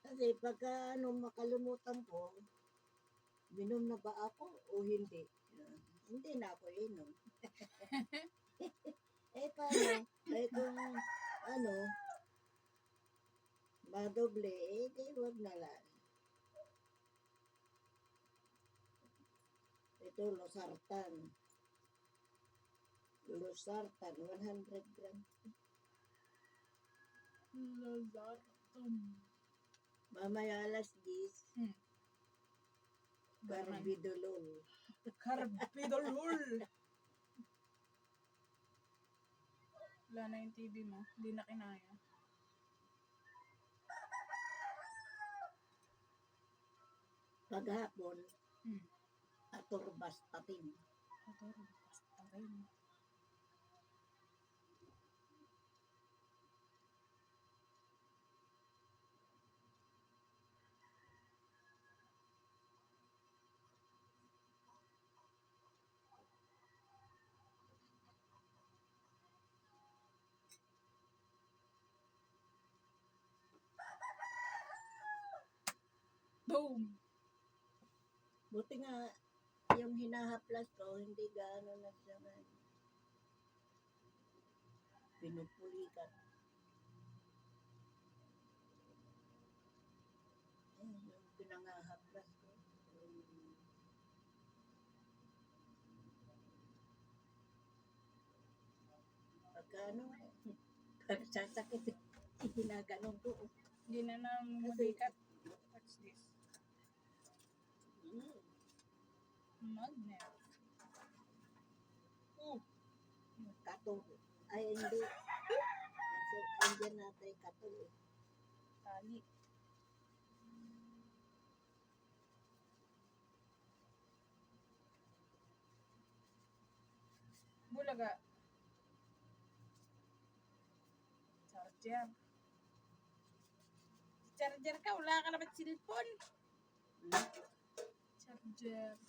Kasi pagka makalimutan ko, minom na ba ako o hindi? Hindi na ako inom. Paano? Kung madoble, di wag na lang. Ito, losartan. Losartan, 100 grams. Losartan. Mamaya alas 10. Carbidolol. Carbidolol. Wala na yung TV mo. Hindi na kinaya. Paghapon, atorvastatin. Atorvastatin. Boom! Buti nga, yung hinahaplas ko, hindi gaano na siya pinupulikan. Yung pinangahaplas ko. Pagka sasakit, ginaganon ko. Hindi na mabigat. What's this? Magnet. Katol. Ay, hindi. Andiyan natin katol. Tali. Bulaga. Charger. Charger ka? Wala ka naman cellphone. Charger.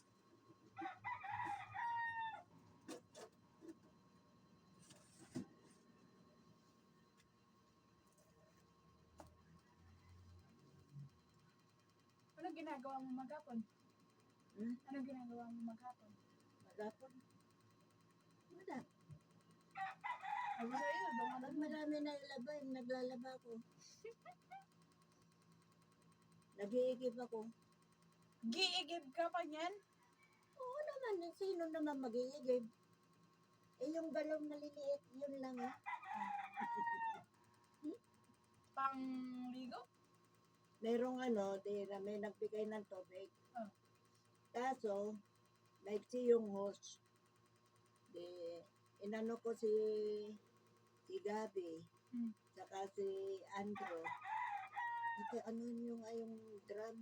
Ano ginagawa mo maghapon? Ano ginagawa mo maghapon? Maghapon? Wala. Ay, sa'yo, Pag marami na ilabay, naglalaba ko. Nag-iigib ako. Giigib ka pa niyan? Oo naman, sino naman mag-iigib? Yung galong maliliit, yun lang. Pangligo? Merong may nagbigay ng tubig. Kaso, naiksi yung hose. Inano ko si Gabi, saka si Andrew. Ito, yung drum,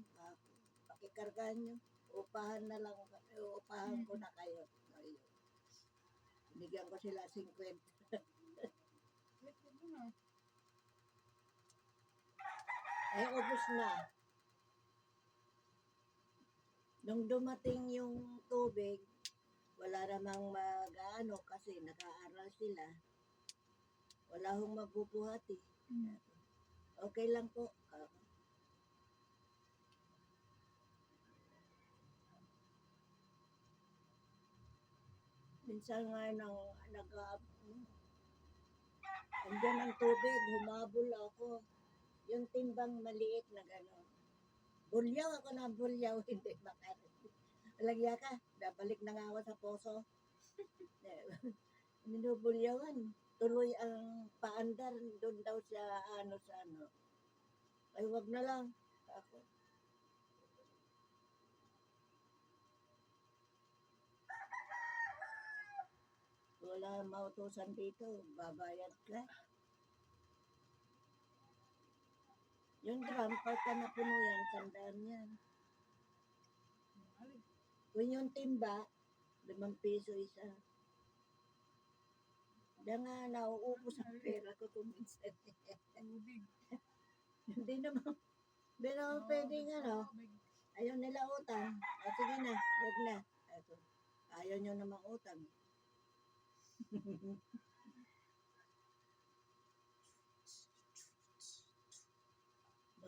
pakikargahan nyo. Upahan na lang, upahan ko na kayo. Binigyan ko sila 50. Ubos na. Nung dumating yung tubig, wala namang mag-ano kasi nag-aaral sila. Wala hong mabubuhati. Okay lang po. Minsan nga andyan ang tubig, humabol ako. Yung timbang maliit na gano'n. Bulyaw ako na bulyaw, hindi makarin. Alagya ka, babalik na nga ako sa poso. Minubulyawan. Tuloy ang paandar, doon daw siya sa Ay, wag na lang. Ako. Wala mautusan dito, babayad ka. Yung drum, pagka napuno yan, 100 yan. Kung yung timba, 5 piso isa. Diyan nga, nauubos ang pera ko kung minsan. Hindi naman pwedeng ayaw nila utang. Sige na, huwag na. Ayaw nyo namang utang.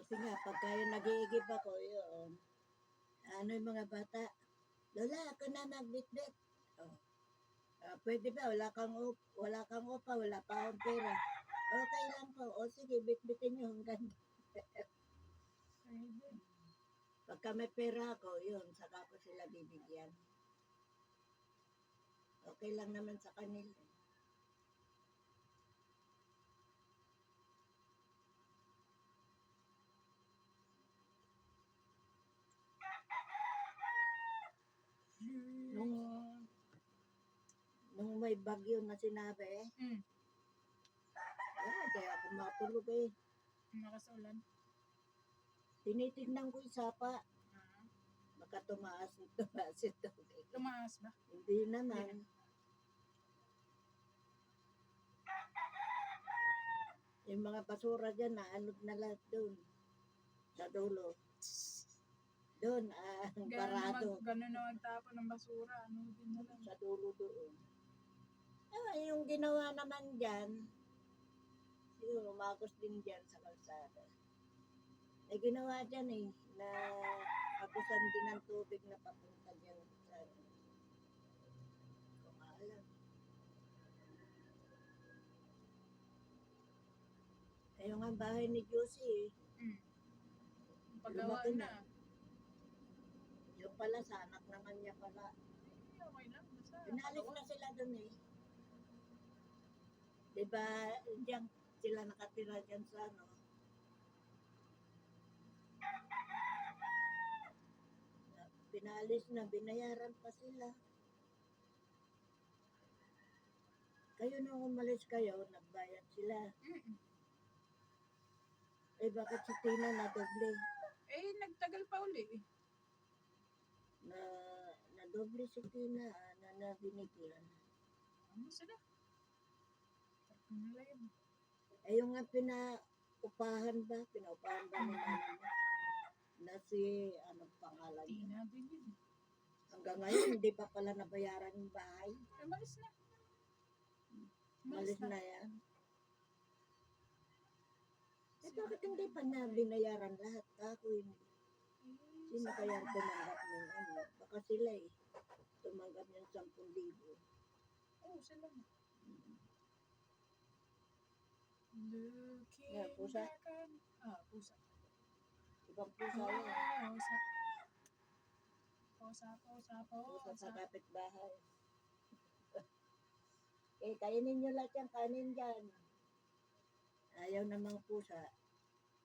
Kasi nga, pagka yung nag-iigib ako, yun. Ano yung mga bata? Lola, ako na magbitbit. Oh. Pwede ba? Wala kang upa, wala pa akong pera. Okay lang po. O sige, bitbitin nyo hanggang. Pwede. Pagka may pera ako, yun, saka ko sila bibigyan. Okay lang naman sa kanila. Nung, nung may bagyo na sinabi, di ako matulog eh. Nakasulan. Tinitignan ko yung sapa. Ah. Baka tumaas ito. Tumaas ba? Hindi naman. Yung mga basura dyan, naanod na lahat doon. Sa dulo. Doon, barado. Ganun na magtapon ng basura. Ano din na lang. Sa dulo doon. Yung ginawa naman dyan, siguro umagos din dyan sa kalsada. May ginawa dyan eh, na agusan din ng tubig na papunta dyan sa kumalan. Ayun nga ang bahay ni Josie eh. Paggawa Lumaki na. Yung pala, sa anak naman niya pala. Okay lang. Basta. Pinalis na sila dun eh. Diba, diyan sila nakatira dyan sa ano. Pinalis na, binayaran pa sila. Kayo nung umalis kayo, nagbayad sila. Eh bakit si Tina na doble? Eh, nagtagal pa uli eh. Na doble si Tina na binigyan. Ano sila? Nalayan. Eh yung nga pinaupahan ba ni mama mo? Na si, anong pangalan niya? Tina din yun. Hanggang ngayon, hindi pa pala nabayaran yung bahay. Eh, malis na. Malis na yan. Eh bakit hindi pa na binayaran lahat? Ako hindi. Sino kaya ang tumanggap ng ano? Baka sila eh. Tumanggap ng 10,000. Oo, sila na. Looking Yeah, pusa. back on... pusa. Ibang pusa yan. Pusa sa kapitbahay. Eh, kainin nyo lahat yung kanin dyan. Ayaw namang pusa.